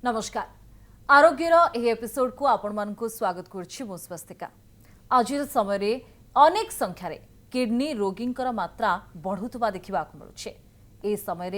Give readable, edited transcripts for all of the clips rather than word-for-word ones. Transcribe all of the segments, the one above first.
नमस्कार आरोग्यर यह एपिसोड को आपण मानकु स्वागत करुछि मो स्वस्तिका। आज समय अनेक संख्यार किडनी रोगींकर मात्रा बढ़ुवा देखा मिलुछे। ए समय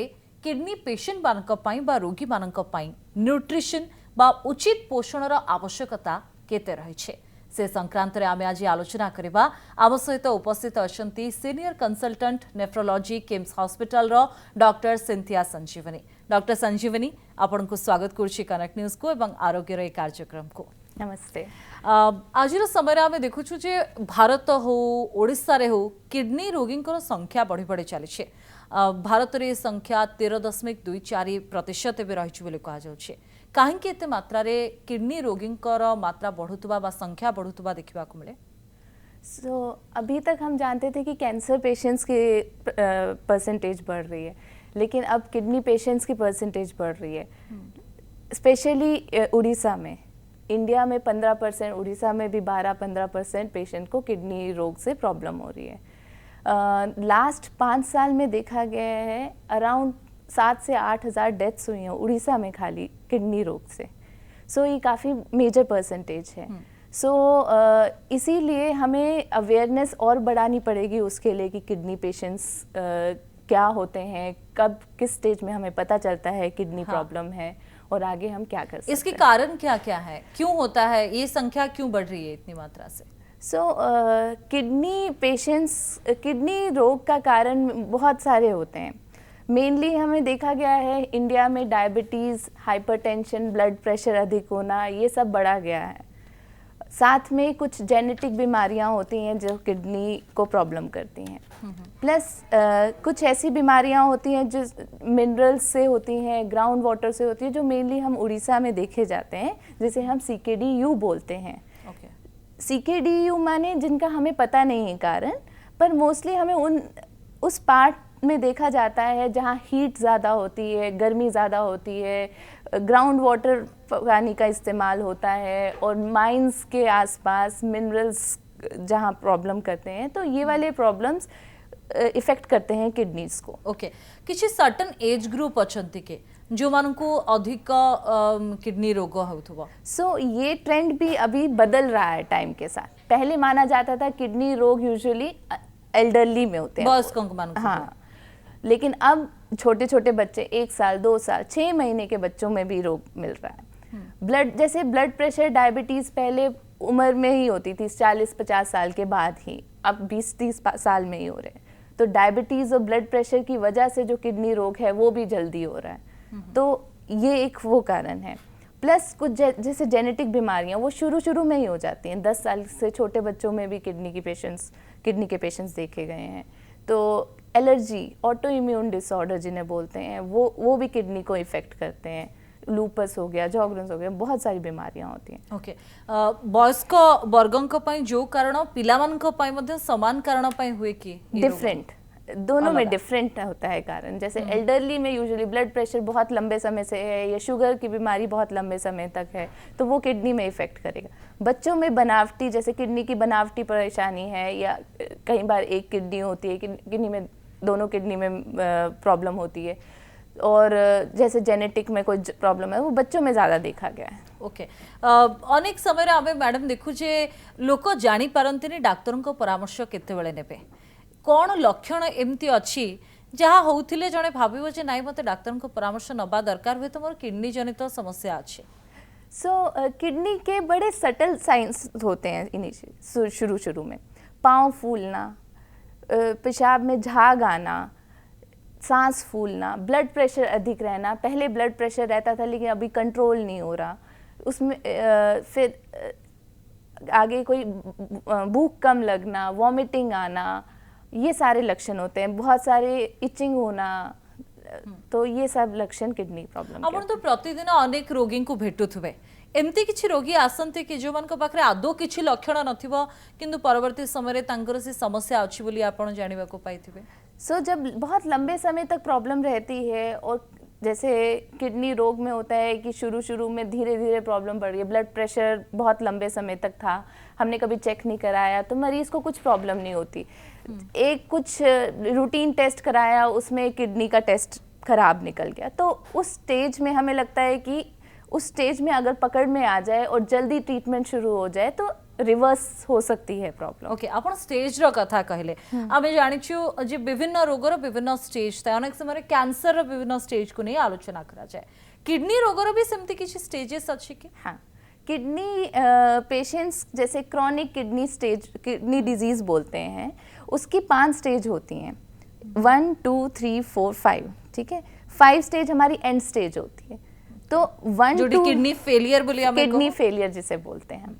किडनी पेशेंट मानक पई बा रोगी मानक पई न्यूट्रिशन बा उचित पोषणर आवश्यकता केते रहिछे से संक्रांत रे आमे आज आलोचना करबा। आम सहित उपस्थित अछंती senior consultant nephrology KIMS hospital रो doctor Cynthia Sanjeevani. Doctor Sanjeevani आपण को स्वागत करुछि कनेक्ट न्यूज को एवं आरोग्यर ए कार्यक्रम को। नमस्ते। आज समय आम देखु जे भारत हो ओडिशा रे हो किडनी रोगींकर संख्या बढ़ी बढ़ी चली। भारत रे संख्या 13.24% भी रही बोली कहुच्छे। कहीं एते मात्रा रे किडनी रोगींकर मात्रा बढ़ुवा बा संख्या बढ़ुवा देखा मिले। अभी तक हम जानते थे कि कैंसर पेशेंट्स की परसेंटेज बढ़ रही है, लेकिन अब किडनी पेशेंट्स की परसेंटेज बढ़ रही है। स्पेशली उड़ीसा में, इंडिया में 15%, उड़ीसा में भी 12-15% पेशेंट को किडनी रोग से प्रॉब्लम हो रही है। लास्ट 5 साल में देखा गया है अराउंड 7 से 8 हज़ार डेथ्स हुई हैं उड़ीसा में खाली किडनी रोग से। ये काफ़ी मेजर परसेंटेज है। इसीलिए हमें अवेयरनेस और बढ़ानी पड़ेगी उसके लिए कि किडनी पेशेंट्स क्या होते हैं, कब किस स्टेज में हमें पता चलता है किडनी प्रॉब्लम है और आगे हम क्या कर सकते हैं। इसके कारण क्या क्या है, क्यों होता है, ये संख्या क्यों बढ़ रही है इतनी मात्रा से? किडनी पेशेंट्स, किडनी रोग का कारण बहुत सारे होते हैं। मेनली हमें देखा गया है इंडिया में डायबिटीज़, हाइपरटेंशन, ब्लड प्रेशर अधिक होना, ये सब बढ़ा गया है। साथ में कुछ जेनेटिक बीमारियां होती हैं जो किडनी को प्रॉब्लम करती हैं। प्लस कुछ ऐसी बीमारियां होती हैं जो मिनरल्स से होती हैं, ग्राउंड वाटर से होती है, जो मेनली हम उड़ीसा में देखे जाते हैं, जिसे हम CKD-U बोलते हैं। CKD-U माने जिनका हमें पता नहीं है कारण, पर मोस्टली हमें उस पार्ट में देखा जाता है जहाँ हीट ज़्यादा होती है, गर्मी ज़्यादा होती है, ग्राउंड वाटर पानी का इस्तेमाल होता है और माइंस के आसपास मिनरल्स जहाँ प्रॉब्लम करते हैं, तो ये वाले प्रॉब्लम्स इफेक्ट करते हैं किडनीज को। ओके, किसी सर्टन एज ग्रुप अछंती के जो मानको अधिक किडनी रोग होथबो। ये ट्रेंड भी अभी बदल रहा है टाइम के साथ। पहले माना जाता था किडनी रोग यूजुअली एल्डरली में होते हैं, वयस्कों मानको। हाँ, लेकिन अब छोटे छोटे बच्चे 1 साल, 2 साल, 6 महीने के बच्चों में भी रोग मिल रहा है। जैसे ब्लड प्रेशर, डायबिटीज़ पहले उम्र में ही होती थी, 40-50 साल के बाद ही, अब 20-30 साल में ही हो रहे हैं। तो डायबिटीज़ और ब्लड प्रेशर की वजह से जो किडनी रोग है वो भी जल्दी हो रहा है। तो ये एक वो कारण है। प्लस कुछ जैसे जेनेटिक बीमारियां वो शुरू में ही हो जाती हैं। 10 साल से छोटे बच्चों में भी किडनी के पेशेंट्स देखे गए हैं। तो एलर्जी, ऑटो इम्यून डिसऑर्डर जिन्हें बोलते हैं, वो भी किडनी को इफेक्ट करते हैं। लूपस हो गया, जॉगरेंस हो गया, बहुत सारी बीमारियां होती हैं। ओके, वयस्क वर्गों पई जो कारण पिलामानक पई मध्य समान कारण पई हुए कि डिफरेंट, दोनों में डिफरेंट होता है कारण। जैसे एल्डरली में यूजुअली ब्लड प्रेशर बहुत लंबे समय से है या शुगर की बीमारी बहुत लंबे समय तक है, तो वो किडनी में इफेक्ट करेगा। बच्चों में बनावटी, जैसे किडनी की बनावटी परेशानी है, या कई बार एक किडनी होती है, किडनी में, दोनों किडनी में प्रॉब्लम होती है, और जैसे जेनेटिक में कोई प्रॉब्लम है, वो बच्चों में ज़्यादा देखा गया है। ओके, अनेक समय आमे मैडम देखु जे लोक जानी पारंतिनी डाक्टरों को परामर्श केते बेले नेबे, कौन लक्षण एमती अच्छी जहाँ होउथिले जने भाबिबो जे नाइ मते डाक्टरों को परामर्श नबा दरकार हुए तो मोर किडनी जनित समस्या अच्छी। किडनी के बड़े सटल साइंस होते हैं इनिशियल, शुरू में पाँव फूलना, पेशाब में झाग आना, सांस फूलना, ब्लड प्रेशर अधिक रहना। पहले ब्लड प्रेशर रहता था लेकिन अभी कंट्रोल नहीं हो रहा उसमें। फिर आगे कोई भूख कम लगना, वॉमिटिंग आना, ये सारे लक्षण होते हैं। बहुत सारे इचिंग होना, तो ये सब लक्षण किडनी प्रॉब्लम। आपण तो प्रतिदिन अनेक रोगी को भेटुथुबे, एमती किछि रोगी आसंते कि जो मानक पाखरे आदो किछि लक्षण नथिबो किंतु परवर्ती समय रे तांकर से समस्या अछि बोली आपण जानिबा को पाइथिबे। जब बहुत लंबे समय तक प्रॉब्लम रहती है, और जैसे किडनी रोग में होता है कि शुरू में धीरे धीरे प्रॉब्लम बढ़ रही है, ब्लड प्रेशर बहुत लंबे समय तक था, हमने कभी चेक नहीं कराया, तो मरीज को कुछ प्रॉब्लम नहीं होती। एक कुछ रूटीन टेस्ट कराया, उसमें किडनी का टेस्ट खराब निकल गया, तो उस स्टेज में हमें लगता है कि उस स्टेज में अगर पकड़ में आ जाए और जल्दी ट्रीटमेंट शुरू हो जाए तो रिवर्स हो सकती है प्रॉब्लम। ओके आपण स्टेज रो कथा कहले आमे जानिछु जे विभिन्न रोगर विभिन्न स्टेज था अनेक समय कैंसर रो विभिन्न स्टेज को नहीं आलोचना करा जाए किडनी रोगर भी सेमती किछि स्टेजेस अछि कि? हाँ, किडनी पेशेंट्स जैसे क्रॉनिक किडनी डिजीज बोलते हैं, उसकी 5 स्टेज होती हैं, 1 2 3 4 5, ठीक है। 5 स्टेज हमारी एंड स्टेज होती है। तो 1 जो किडनी फेलियर बोलिए हमें किडनी फेलियर जिसे बोलते हैं हम,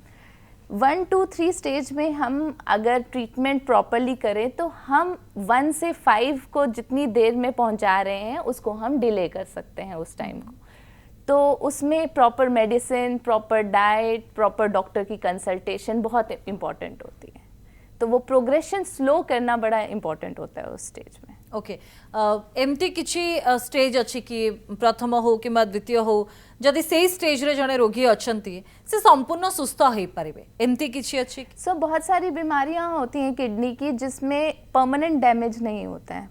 1 2 3 स्टेज में हम अगर ट्रीटमेंट प्रॉपरली करें तो हम 1 से 5 को जितनी देर में पहुंचा रहे हैं उसको हम डिले कर सकते हैं उस टाइम को। तो उसमें proper medicine, proper diet, proper doctor की कंसल्टेशन बहुत इम्पॉर्टेंट होती है। तो वो प्रोग्रेशन स्लो करना बड़ा इम्पॉर्टेंट होता है उस स्टेज में। ओके एमती किछि स्टेज अछि कि प्रथम हो कि द्वितीय हो जदि से स्टेज रे जने रोगी अछंती से संपूर्ण सुस्थ हो पारिबे एमती किछि अछि? सो बहुत सारी बीमारियां होती हैं किडनी की जिसमें परमानेंट डैमेज नहीं होता है।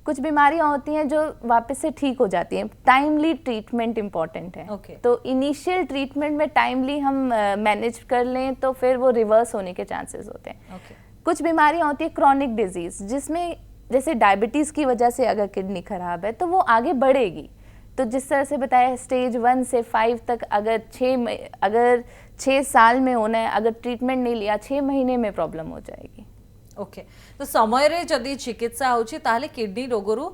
कुछ बीमारियां होती हैं जो वापस से ठीक हो जाती हैं। टाइमली ट्रीटमेंट इम्पॉर्टेंट है। तो इनिशियल ट्रीटमेंट में टाइमली हम मैनेज कर लें तो फिर वो रिवर्स होने के चांसेस होते हैं। कुछ बीमारियां होती है क्रॉनिक डिजीज जिसमें जैसे डायबिटीज़ की वजह से अगर किडनी खराब है तो वो आगे बढ़ेगी। तो जिस तरह से बताया स्टेज 1 से 5 तक अगर 6 साल में होना है, अगर ट्रीटमेंट नहीं लिया 6 महीने में प्रॉब्लम हो जाएगी। ओके तो समय रे जदि चिकित्सा होछि ताले किडनी रोगरु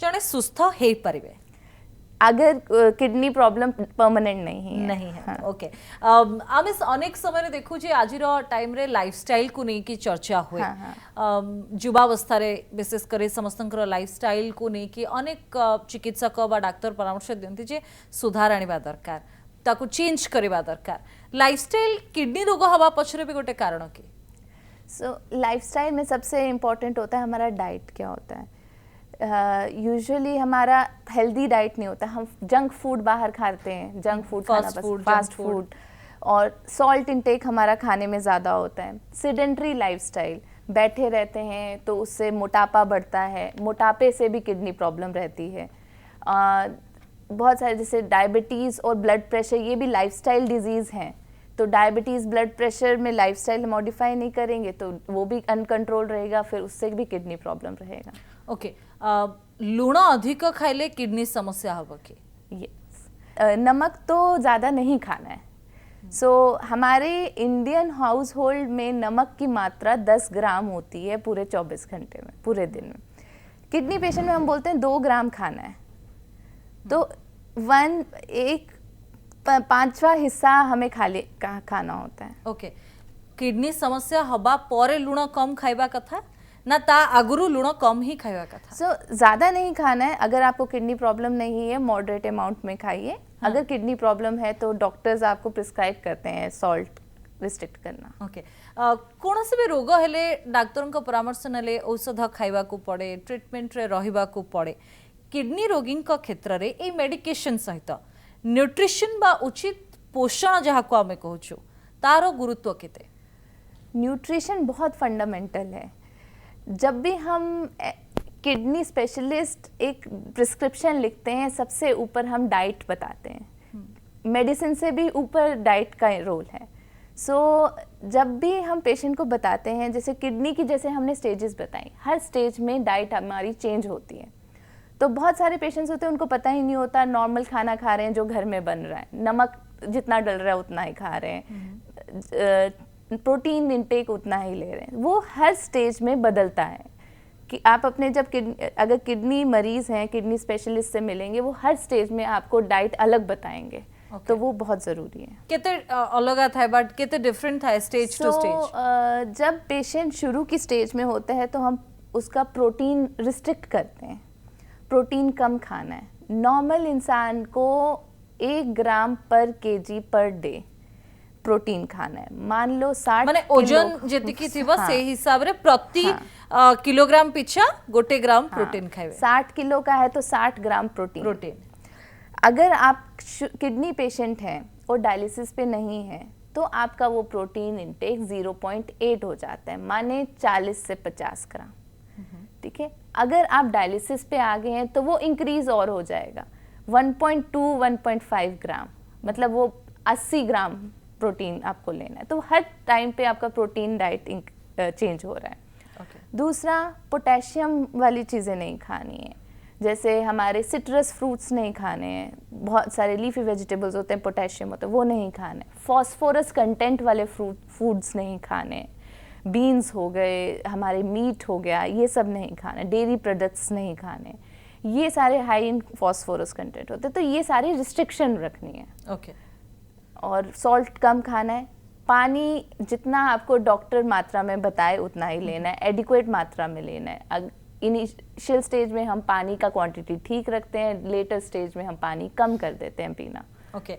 जने सुस्थ हे परिबे अगर किडनी प्रॉब्लम परमानेंट नहीं है। हाँ। ओके आमे अनेक समय रे देखु जे आजिरो टाइम रे लाइफस्टाइल को नहीं की चर्चा हुए। युवावस्था रे विशेष करे समस्तंकर लाइफस्टाइल को नहीं की अनेक चिकित्सक बा डाक्टर परामर्श दियंती जे सुधार आनिबा दरकार ताकू चेंज करबा दरकार। लाइफस्टाइल किडनी रोग हवा पछरे भी गोटे कारण की? सो लाइफस्टाइल में सबसे इम्पोर्टेंट होता है हमारा डाइट क्या होता है। यूजुअली हमारा हेल्दी डाइट नहीं होता, हम जंक फूड बाहर खाते हैं, जंक फूड खाना पसंद, फास्ट फूड, और सॉल्ट इंटेक हमारा खाने में ज़्यादा होता है। सिडेंट्री लाइफस्टाइल, बैठे रहते हैं तो उससे मोटापा बढ़ता है, मोटापे से भी किडनी प्रॉब्लम रहती है। बहुत सारे जैसे डायबिटीज़ और ब्लड प्रेशर, ये भी लाइफस्टाइल डिजीज़ हैं। तो डायबिटीज़, ब्लड प्रेशर में लाइफस्टाइल मॉडिफाई नहीं करेंगे तो वो भी अनकंट्रोल रहेगा, फिर उससे भी किडनी प्रॉब्लम रहेगा। ओके लूण अधिक खाइले किडनी समस्या हबो कि? यस, नमक तो ज़्यादा नहीं खाना है। सो हमारे इंडियन हाउस होल्ड में नमक की मात्रा 10 ग्राम होती है पूरे 24 घंटे में, पूरे दिन में। किडनी पेशेंट में हम बोलते हैं 2 ग्राम खाना है, तो 1/5वां हिस्सा हमें खाना होता है। ओके किडनी समस्या हबा परे लूण कम खाइबा कथा ना ता आगुरु लूण कम ही खाइबा कथा? सो ज़्यादा नहीं खाना है। अगर आपको किडनी प्रॉब्लम नहीं है मॉडरेट अमाउंट में खाइए। अगर किडनी प्रॉब्लम है तो डॉक्टर्स आपको प्रिस्क्राइब करते हैं सॉल्ट रिस्ट्रिक्ट करना। ओके कौन से भी रोग हेले डाक्टर को परामर्श नले औषध खाइबा को पड़े, ट्रीटमेंट रे रहिबा को पड़े। किडनी रोगी क्षेत्र रे ए मेडिकेशन सहित न्यूट्रिशन बा उचित पोषण जहाँ को आमे कहूँ तार गुरुत्व केते? न्यूट्रिशन बहुत फंडामेंटल है। जब भी हम किडनी स्पेशलिस्ट एक प्रिस्क्रिप्शन लिखते हैं सबसे ऊपर हम डाइट बताते हैं। मेडिसिन से भी ऊपर डाइट का रोल है। सो जब भी हम पेशेंट को बताते हैं, जैसे किडनी की जैसे हमने स्टेजेस बताई, हर स्टेज में डाइट हमारी चेंज होती है। तो बहुत सारे पेशेंट्स होते हैं उनको पता ही नहीं होता, नॉर्मल खाना खा रहे हैं जो घर में बन रहा है, नमक जितना डल रहा है उतना ही खा रहे हैं, प्रोटीन इंटेक उतना ही ले रहे हैं। वो हर स्टेज में बदलता है कि आप अपने अगर किडनी मरीज़ हैं, किडनी स्पेशलिस्ट से मिलेंगे, वो हर स्टेज में आपको डाइट अलग बताएंगे। तो वो बहुत ज़रूरी है। कितने अलग था बट कितने डिफरेंट था स्टेज टू स्टेज? जब पेशेंट शुरू की स्टेज में होता है तो हम उसका प्रोटीन रिस्ट्रिक्ट करते हैं, प्रोटीन कम खाना है। नॉर्मल इंसान को 1 ग्राम पर केजी पर डे प्रोटीन खाना है। मान लो 60 माने ओजन जेतिकी थिबो से हिसाब रे प्रति किलोग्राम पिछा 1 ग्राम प्रोटीन खाइबे। 60 किलो का है तो 60 ग्राम प्रोटीन। अगर आप किडनी पेशेंट हैं और डायलिसिस पे नहीं है तो आपका वो प्रोटीन इंटेक 0.8 हो जाता है, माने 40 से 50 ग्राम। ठीक है, अगर आप डायलिसिस पे आ गए हैं तो वो इंक्रीज और हो जाएगा, 1.2 1.5 ग्राम मतलब वो 80 ग्राम प्रोटीन आपको लेना है, तो हर टाइम पे आपका प्रोटीन डाइट चेंज हो रहा है। दूसरा, पोटेशियम वाली चीज़ें नहीं खानी है, जैसे हमारे सिट्रस फ्रूट्स नहीं खाने हैं, बहुत सारे लीफी वेजिटेबल्स होते हैं पोटेशियम होता है वो नहीं खाने, फॉस्फोरस कंटेंट वाले फूड्स नहीं खाने, बीन्स हो गए, हमारे मीट हो गया, ये सब नहीं खाने, डेयरी प्रोडक्ट्स नहीं खाने, ये सारे हाई इन फॉस्फोरस कंटेंट होते हैं, तो ये सारी रिस्ट्रिक्शन रखनी है। ओके। और सॉल्ट कम खाना है, पानी जितना आपको डॉक्टर मात्रा में बताए उतना ही लेना है, एडिक्वेट मात्रा में लेना है। इनिशियल स्टेज में हम पानी का क्वांटिटी ठीक रखते हैं, लेटर स्टेज में हम पानी कम कर देते हैं पीना। ओके।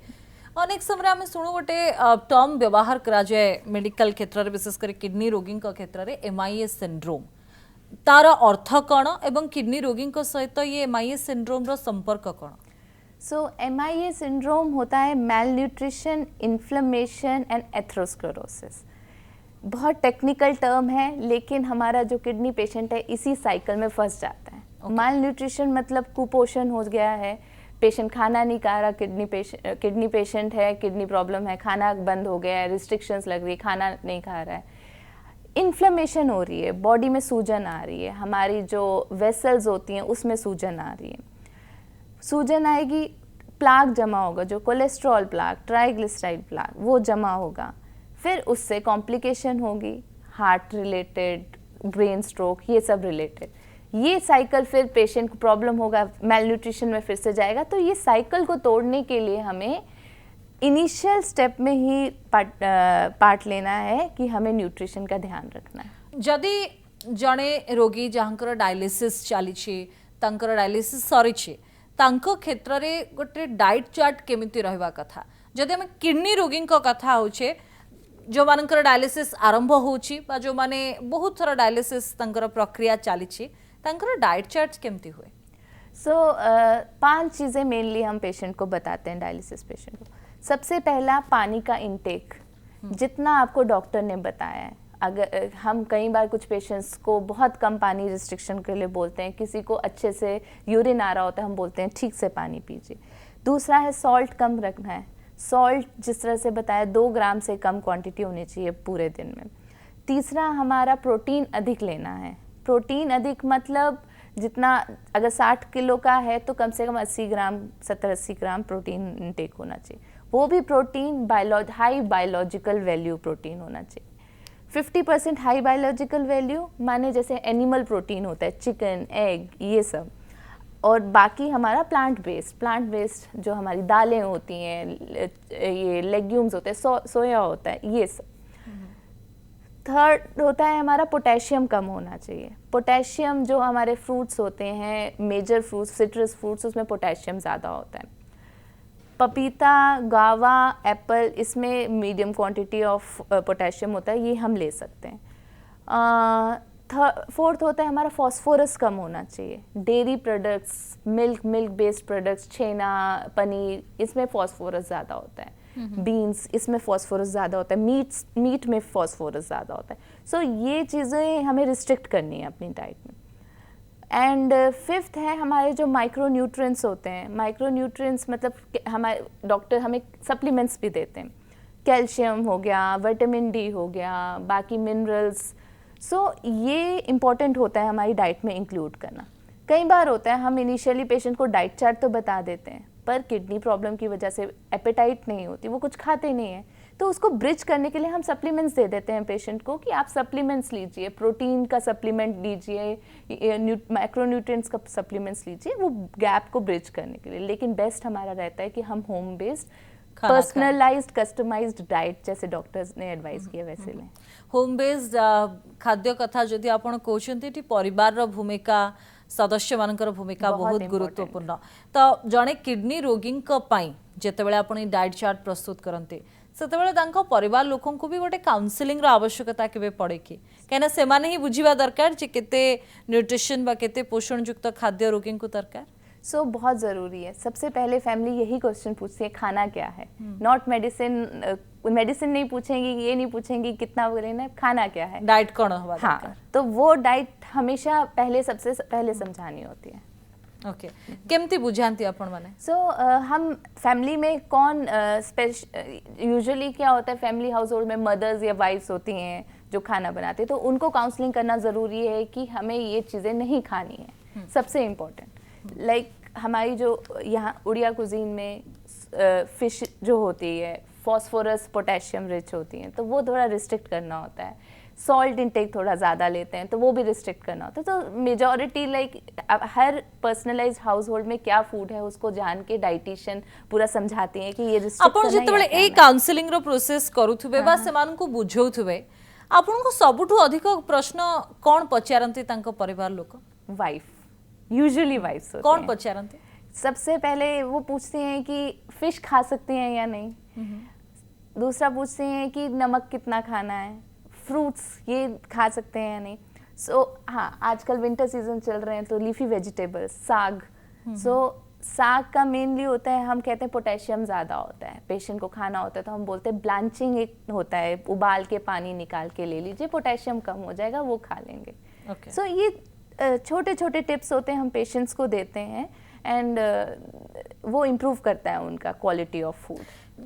अनेक समय आम शुणु गोटे टर्म व्यवहार करा जाए मेडिकल क्षेत्र में, विशेषकर किडनी रोगी क्षेत्र में MIS सिंड्रोम, तार अर्थ कौन एवं किडनी रोगी सहित ये MIS सिंड्रोम रो संपर्क कौन? सो MIS सिंड्रोम होता है मैलन्यूट्रिशन, इन्फ्लेमेशन एंड एथेरोस्क्लेरोसिस। बहुत टेक्निकल टर्म है, लेकिन हमारा जो किडनी पेशेंट है इसी साइकिल में फंस जाता है। मैलन्यूट्रिशन मतलब कुपोषण हो गया है, पेशेंट खाना नहीं खा रहा, किडनी पेशेंट है, किडनी प्रॉब्लम है, खाना बंद हो गया है, रिस्ट्रिक्शंस लग रही है, खाना नहीं खा रहा है। इन्फ्लेमेशन हो रही है, बॉडी में सूजन आ रही है, हमारी जो वेसल्स होती हैं उसमें सूजन आ रही है, सूजन आएगी, प्लाक जमा होगा, जो कोलेस्ट्रॉल प्लाक, ट्राइग्लिसराइड प्लाक, वो जमा होगा, फिर उससे कॉम्प्लिकेशन होगी, हार्ट रिलेटेड, ब्रेन स्ट्रोक, ये सब रिलेटेड। ये साइकिल फिर पेशेंट को प्रॉब्लम होगा, मेलन्यूट्रिशन में फिर से जाएगा। तो ये साइकिल को तोड़ने के लिए हमें इनिशियल स्टेप में ही पार्ट लेना है कि हमें न्यूट्रिशन का ध्यान रखना है। जदि जड़े रोगी जहाँकर डायलिसिस चली डायलिसिस सरी तांको क्षेत्र में गोटे डाइट चार्ट केमिति रहबा कथा, जदि हम किडनी रोगी कथा होचे जो मानकर डायलिसिस आरंभ होची बा जो माने बहुत थोड़ा डायलिसिस तंकर प्रक्रिया चली तंकर डाइट चार्ट केमिति हुए? सो 5 चीज़ें मेनली हम पेशेंट को बताते हैं, डायलिसिस पेशेंट को। सबसे पहला, पानी का इनटेक जितना आपको डॉक्टर ने बताया है। अगर हम कई बार कुछ पेशेंट्स को बहुत कम पानी रिस्ट्रिक्शन के लिए बोलते हैं, किसी को अच्छे से यूरिन आ रहा होता है, हम बोलते हैं ठीक से पानी पीजिए। दूसरा है सॉल्ट कम रखना है, सॉल्ट जिस तरह से बताया 2 ग्राम से कम क्वांटिटी होनी चाहिए पूरे दिन में। तीसरा, हमारा प्रोटीन अधिक लेना है। प्रोटीन अधिक मतलब जितना, अगर 60 किलो का है तो कम से कम 80 ग्राम 70-80 ग्राम प्रोटीन इनटेक होना चाहिए। वो भी protein high biological value protein होना चाहिए। 50% हाई बायोलॉजिकल वैल्यू माने जैसे एनिमल प्रोटीन होता है, चिकन, एग, ये सब, और बाकी हमारा प्लांट बेस्ड जो हमारी दालें होती हैं, ये लेग्यूम्स होते हैं, सोया होता है, ये सब। थर्ड होता है हमारा पोटेशियम कम होना चाहिए। पोटेशियम जो हमारे फ्रूट्स होते हैं, मेजर फ्रूट्स, सिट्रस फ्रूट्स, उसमें पोटेशियम ज़्यादा होता है। पपीता, गावा, एप्पल, इसमें मीडियम क्वांटिटी ऑफ पोटेशियम होता है, ये हम ले सकते हैं। फोर्थ होता है हमारा फॉस्फोरस कम होना चाहिए। Dairy products, milk based products, chhena, paneer, इसमें फॉस्फोरस ज़्यादा होता है। बीन्स, इसमें फॉस्फोरस ज़्यादा होता है। मीट में फॉस्फोरस ज़्यादा होता है। सो ये चीज़ें हमें रिस्ट्रिक्ट करनी है अपनी डाइट में। एंड फिफ्थ है हमारे जो माइक्रो न्यूट्रिएंट्स होते हैं। माइक्रो न्यूट्रिएंट्स मतलब हमारे डॉक्टर हमें सप्लीमेंट्स भी देते हैं, कैल्शियम हो गया, विटामिन डी हो गया, बाकी मिनरल्स। सो ये इम्पॉर्टेंट होता है हमारी डाइट में इंक्लूड करना। कई बार होता है हम इनिशियली पेशेंट को डाइट चार्ट तो बता देते हैं, पर किडनी प्रॉब्लम की वजह से एपेटाइट नहीं होती, वो कुछ खाते नहीं हैं, तो उसको ब्रिज करने के लिए हम सप्लीमेंट्स दे देते हैं पेशेंट को कि आप सप्लीमेंट्स लीजिए, प्रोटीन का सप्लीमेंट लीजिए, मैक्रोन्यूट्रिएंट्स का सप्लीमेंट्स लीजिए, वो गैप को ब्रिज करने के लिए। लेकिन बेस्ट हमारा रहता है कि हम home based personalised customised diet जैसे डॉक्टर्स ने एडवाइस किया वैसे लें। होम बेस्ड खाद्य कथा जदि आपण कहते परिवार भूमिका, सदस्य मानकर भूमिका बहुत गुरुत्वपूर्ण। तो जड़े किडनी रोगी जितेबाला आपण डाइट चार्ट प्रस्तुत करते से परिवार लोक को भी गोटे काउनसिलिंग आवश्यकता केबे पड़े कि कहीं से माने ही बुझिबा दरकार जे केते न्यूट्रिशन बा केते पोषण युक्त खाद्य रोगी को दरकार। सो बहुत ज़रूरी है। सबसे पहले फैमिली यही क्वेश्चन पूछती है खाना क्या है, नॉट मेडिसिन नहीं पूछेंगी, ये नहीं पूछेंगी कितना लेना है, खाना क्या है, डाइट कौन होगा। हाँ, तो वो डाइट हमेशा सबसे पहले समझानी होती है। ओके केमती बुझाती आपण माने सो हम फैमिली में कौन यूजुअली क्या होता है, फैमिली हाउस होल्ड में मदर्स या वाइफ्स होती हैं जो खाना बनाते हैं, तो उनको काउंसलिंग करना ज़रूरी है कि हमें ये चीज़ें नहीं खानी है। सबसे इम्पोर्टेंट लाइक हमारी जो यहाँ उड़िया कुजीन में फिश जो होती है फॉस्फोरस पोटेशियम रिच होती हैं, तो वो थोड़ा रिस्ट्रिक्ट करना होता है। सॉल्ट इंटेक थोड़ा ज़्यादा लेते हैं तो वो भी रिस्ट्रिक्ट करना होता है। तो मेजॉरिटी लाइक हर पर्सनलाइज्ड हाउस होल्ड में क्या फूड है उसको जान के डाइटिशियन पूरा समझाती हैं कि ये रिस्ट्रिक्ट आपण जेतेबेले ए काउंसलिंग रो प्रोसेस करूथुबे बा सेमान को बुझौथुबे आपण को सबुठु अधिक प्रश्न कोन पचारंती तांको परिवार लोक वाइफ, यूजुअली वाइफ्स कोन पचारंती? सबसे पहले वो पूछते हैं कि फिश खा सकते हैं या नहीं। दूसरा पूछते हैं कि नमक कितना खाना है, फ्रूट्स ये खा सकते हैं या नहीं। हाँ, आजकल विंटर सीजन चल रहे हैं तो लीफी वेजिटेबल्स, साग। साग का मेनली होता है, हम कहते हैं पोटेशियम ज़्यादा होता है, पेशेंट को खाना होता है तो हम बोलते हैं ब्लांचिंग एक होता है, उबाल के पानी निकाल के ले लीजिए, पोटेशियम कम हो जाएगा, वो खा लेंगे। सो ये छोटे छोटे टिप्स होते हैं, हम पेशेंट्स को देते हैं एंड वो इम्प्रूव करता है उनका क्वालिटी ऑफ फूड।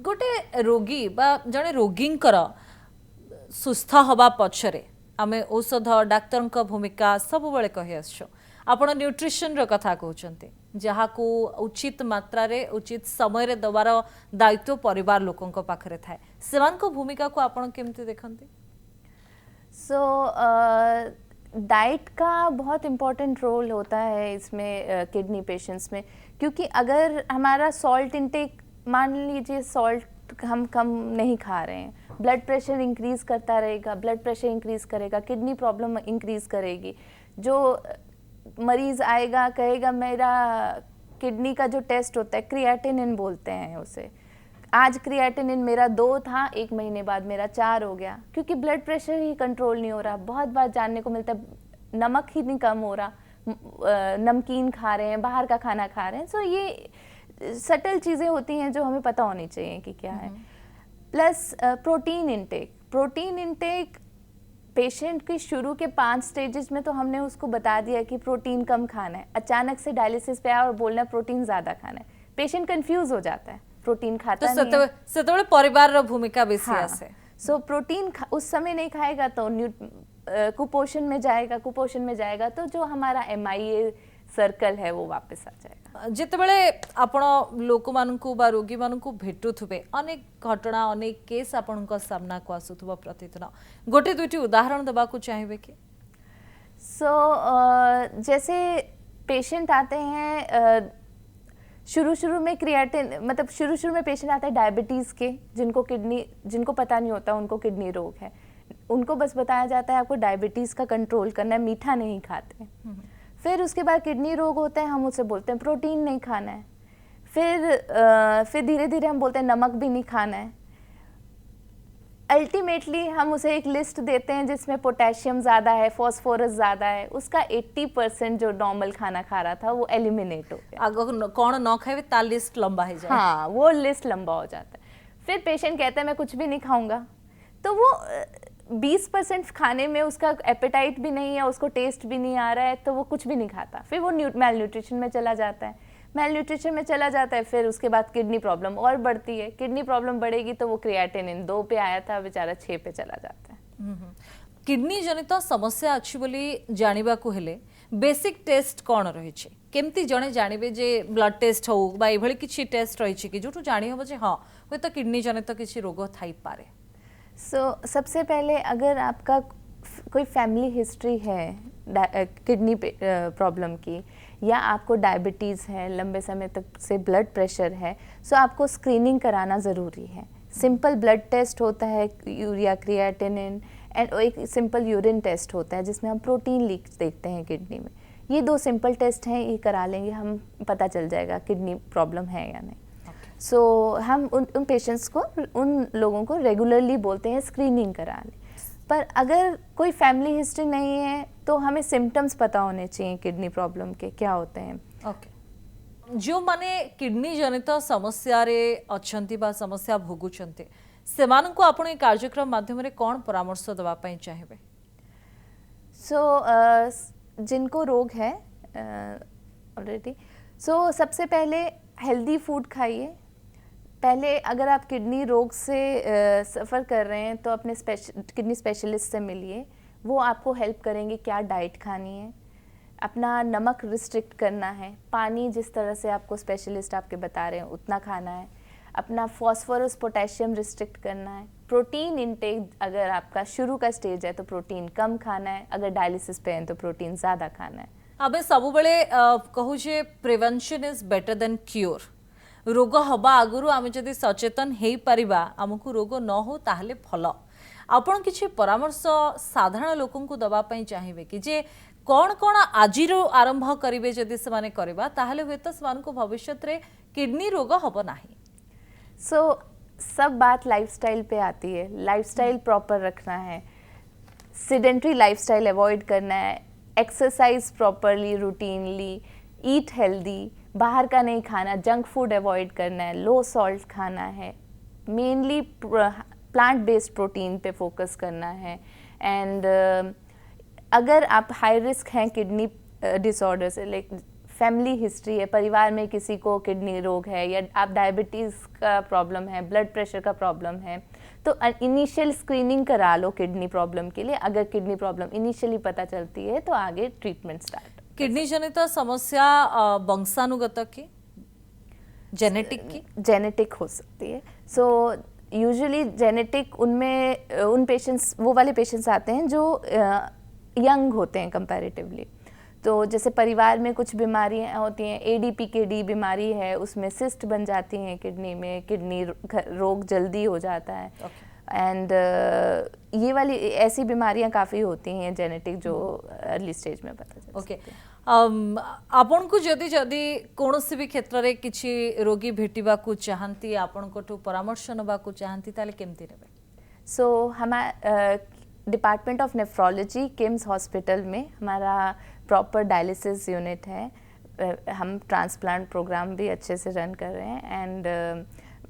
गोटे रोगी बा जने रोगींकर सुस्थ हवा पछरे आमे औषध डाक्तर भूमिका सब बेले कहि आछो। आपण न्यूट्रिशन रो कथा कहउचंते जहा को उचित मात्रा रे उचित समय रे दबार दायित्व परिवार लोकों को पाखरे थाए, सेमान को भूमिका को आपण केमते देखंती? डाइट का बहुत इम्पोर्टेंट रोल होता है इसमें किडनी पेशेंट्स में, क्योंकि अगर हमारा सॉल्ट इंटेक, मान लीजिए सॉल्ट हम कम नहीं खा रहे हैं, ब्लड प्रेशर इंक्रीज करता रहेगा, ब्लड प्रेशर इंक्रीज करेगा, किडनी प्रॉब्लम इंक्रीज करेगी। जो मरीज आएगा कहेगा मेरा किडनी का जो टेस्ट होता है क्रिएटिनिन बोलते हैं उसे, आज क्रिएटिनिन मेरा 2 था, 1 महीने बाद मेरा 4 हो गया, क्योंकि ब्लड प्रेशर ही कंट्रोल नहीं हो रहा। बहुत बार जानने को मिलता है नमक ही नहीं कम हो रहा, नमकीन खा रहे हैं, बाहर का खाना खा रहे हैं। सो ये सटल चीज़ें होती हैं जो हमें पता होनी चाहिए कि क्या है। प्लस प्रोटीन इंटेक पेशेंट की शुरू के 5 स्टेजेस में तो हमने उसको बता दिया कि प्रोटीन कम खाना है। अचानक से डायलिसिस पे आया और बोलना है प्रोटीन ज़्यादा खाना है, पेशेंट कंफ्यूज हो जाता है, प्रोटीन खाता नहीं है। सेतबेले परिवार रो भूमिका बेसी आसे। सो प्रोटीन उस समय नहीं खाएगा तो कुपोषण में जाएगा तो जो हमारा MIA सर्कल है वो वापस आ जाएगा। जितेबेले आपण लोक मानकु बा रोगी मानकु भेटुथुबे अनेक घटना अनेक केस आपणक सामना को आसुथुबा प्रतिदिन, गोटे दुईटी उदाहरण देबा को चाहिए कि? जैसे पेशेंट आते हैं शुरू में क्रिएटिन, मतलब शुरू में पेशेंट आता है डायबिटीज़ के, जिनको पता नहीं होता उनको किडनी रोग है, उनको बस बताया जाता है आपको डायबिटीज़ का कंट्रोल करना है, मीठा नहीं खाते। फिर उसके बाद किडनी रोग होता है, हम उससे बोलते हैं प्रोटीन नहीं खाना है। फिर धीरे धीरे हम बोलते हैं नमक भी नहीं खाना है। अल्टीमेटली हम उसे एक लिस्ट देते हैं जिसमें पोटेशियम ज़्यादा है, फॉस्फोरस ज़्यादा है, उसका 80% जो नॉर्मल खाना खा रहा था वो एलिमिनेट हो गया। अगर कौन न खाए ता लिस्ट लंबा हो जाए। हाँ, वो लिस्ट लंबा हो जाता है। फिर पेशेंट कहता है मैं कुछ भी नहीं खाऊंगा, तो वो 20% खाने में उसका एपेटाइट भी नहीं है, उसको टेस्ट भी नहीं आ रहा है, तो वो कुछ भी नहीं खाता। फिर वो मेल न्यूट्रिशन में चला जाता है। फिर उसके बाद किडनी प्रॉब्लम और बढ़ती है, किडनी प्रॉब्लम बढ़ेगी तो वो क्रिएटिनिन 2 पे आया था बेचारा 6 पे चला जाता है। किडनी जनित समस्या अच्छी बोली जानिबा को हेले बेसिक टेस्ट कौन रही है? केमती जने जानिबे जे ब्लड टेस्ट हो बा एभली किछि टेस्ट रही है कि जोटू जानि हबो जे हां होय तो किडनी जनित किछि रोग थाई पारे? सबसे पहले अगर आपका कोई फैमिली हिस्ट्री है किडनी प्रॉब्लम की, या आपको डायबिटीज़ है, लंबे समय तक से ब्लड प्रेशर है, सो आपको स्क्रीनिंग कराना ज़रूरी है। सिंपल ब्लड टेस्ट होता है, यूरिया क्रिएटिनिन, एंड एक सिंपल यूरिन टेस्ट होता है जिसमें हम प्रोटीन लीक देखते हैं किडनी में। ये 2 सिंपल टेस्ट हैं, ये करा लेंगे, हम पता चल जाएगा किडनी प्रॉब्लम है या नहीं। हम उन पेशेंट्स को, उन लोगों को रेगुलरली बोलते हैं स्क्रीनिंग करा लें। पर अगर कोई फैमिली हिस्ट्री नहीं है तो हमें सिम्टम्स पता होने चाहिए किडनी प्रॉब्लम के क्या होते हैं। जो माने किडनी जनित समस्या रे अछंती बा समस्या भोगुचंती सेमान को आपण कार्यक्रम माध्यम रे कौन परामर्श देवा पई चाहिए? जिनको रोग है ऑलरेडी। सो सबसे पहले हेल्दी फूड खाइए। पहले अगर आप किडनी रोग से सफ़र कर रहे हैं तो अपने किडनी स्पेशलिस्ट से मिलिए, वो आपको हेल्प करेंगे क्या डाइट खानी है। अपना नमक रिस्ट्रिक्ट करना है, पानी जिस तरह से आपको स्पेशलिस्ट आपके बता रहे हैं उतना खाना है। अपना फॉस्फोरस पोटेशियम रिस्ट्रिक्ट करना है। प्रोटीन इनटेक अगर आपका शुरू का स्टेज है तो प्रोटीन कम खाना है, अगर डायलिसिस पे हैं तो प्रोटीन ज़्यादा खाना है। आबे सबुबले कहू जे prevention is better than cure. रोग हवा आगुरु आमे जदि सचेतन हेई परिबा हमकु रोग न हो ताहले फल। आपण किछि परामर्श साधारण लोकन को दबा पई चाहिबे कि जे कौन कौन आज आरंभ करेंगे जदि से करवा ताहले हुए तो से भविष्य रे किडनी रोग हम ना। सो सब बात लाइफस्टाइल पे आती है। लाइफस्टाइल प्रॉपर रखना है, सिडेंट्री लाइफस्टाइल अवॉइड करना है, exercise properly routinely, eat healthy, बाहर का नहीं खाना, जंक फूड अवॉइड करना है, लो सॉल्ट खाना है, मेनली प्लांट बेस्ड प्रोटीन पे फोकस करना है। एंड अगर आप हाई रिस्क हैं किडनी डिसऑर्डर से, लाइक फैमिली हिस्ट्री है, परिवार में किसी को किडनी रोग है या आप डायबिटीज़ का प्रॉब्लम है, ब्लड प्रेशर का प्रॉब्लम है, तो इनिशियल स्क्रीनिंग करा लो किडनी प्रॉब्लम के लिए। अगर किडनी प्रॉब्लम इनिशियली पता चलती है तो आगे ट्रीटमेंट स्टार्ट। किडनी जनित समस्या वंशानुगत की, जेनेटिक की, जेनेटिक हो सकती है। सो यूजुअली जेनेटिक उनमें उन पेशेंट्स, वो वाले पेशेंट्स आते हैं जो यंग होते हैं कंपैरेटिवली। तो जैसे परिवार में कुछ बीमारियां होती हैं, ADPKD बीमारी है, उसमें सिस्ट बन जाती हैं किडनी में, किडनी रोग जल्दी हो जाता है। एंड ये वाली ऐसी बीमारियां काफ़ी होती हैं जेनेटिक जो अर्ली स्टेज में पता चलती है। ओके, आपन को जदि जदि कोनोसी भी क्षेत्र रे किछि रोगी भेटिबा को चाहंती, आपन को तो परामर्श नबा को चाहंती ताले केमती नेबे? सो हमारा department of nephrology KIMS hospital में हमारा प्रॉपर डायलिसिस यूनिट है। हम ट्रांसप्लांट प्रोग्राम भी अच्छे से रन कर रहे हैं। And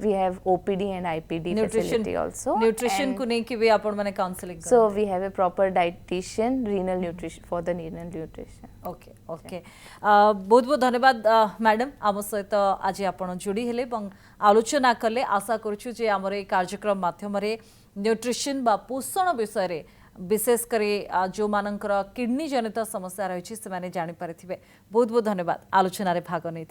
we have OPD and IPD facility also. Nutrition को नहीं कि वे आपण माने counselling so we have a proper dietitian renal nutrition for the renal nutrition. Okay okay, बहुत बहुत धन्यवाद मैडम, आम सहित आज आपण जोड़ी हेले और आलोचना कले। आशा करूछु जे हमर ए कार्यक्रम माध्यम रे न्यूट्रिशन बा पोषण विषय रे विशेषकर जो मानकर किडनी जनित समस्या रही से जानी पारे। बहुत बहुत धन्यवाद आलोचन भाग नहीं।